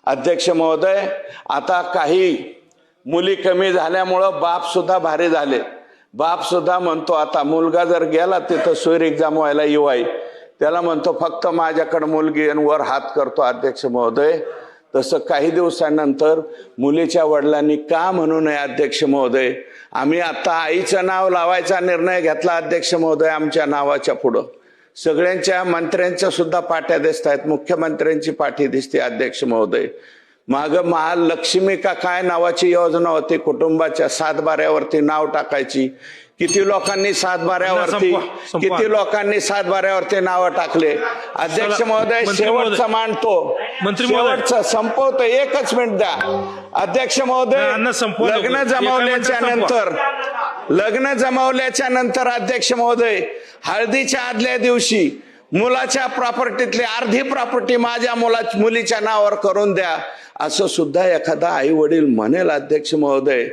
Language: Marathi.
अध्यक्ष महोदय, आता काही मुली कमी झाल्यामुळं बाप सुद्धा भारी झाले. बाप सुद्धा म्हणतो आता मुलगा जर गेला तिथं सोयीर एक्झाम व्हायला येवाई, त्याला म्हणतो फक्त माझ्याकडे मुलगी आणि वर हात करतो. अध्यक्ष महोदय, तसं काही दिवसांनंतर मुलीच्या वडिलांनी का म्हणू नये. अध्यक्ष महोदय, आम्ही आता आईचं नाव लावायचा निर्णय घेतला. अध्यक्ष महोदय, आमच्या नावाच्या पुढं सगळ्यांच्या मंत्र्यांच्या सुद्धा पाट्या दिसत आहेत, मुख्यमंत्र्यांची पाठी दिसते. अध्यक्ष महोदय, माग महालक्ष्मी का काय नावाची योजना होती, कुटुंबाच्या 7 बाऱ्यावरती नाव टाकायची. किती लोकांनी 7 बाऱ्यावरती नाव टाकले. अध्यक्ष महोदय, शेवटचं मांडतो, शेवटचं संपवतो, 1 मिनिट द्या. अध्यक्ष महोदय, लग्न जमवल्याच्या नंतर अध्यक्ष महोदय, हळदीच्या आदल्या दिवशी मुलाच्या प्रॉपर्टीतली अर्धी प्रॉपर्टी माझ्या मुलीच्या नावावर करून द्या, असं सुद्धा एखादा आई वडील म्हणेल. अध्यक्ष महोदय,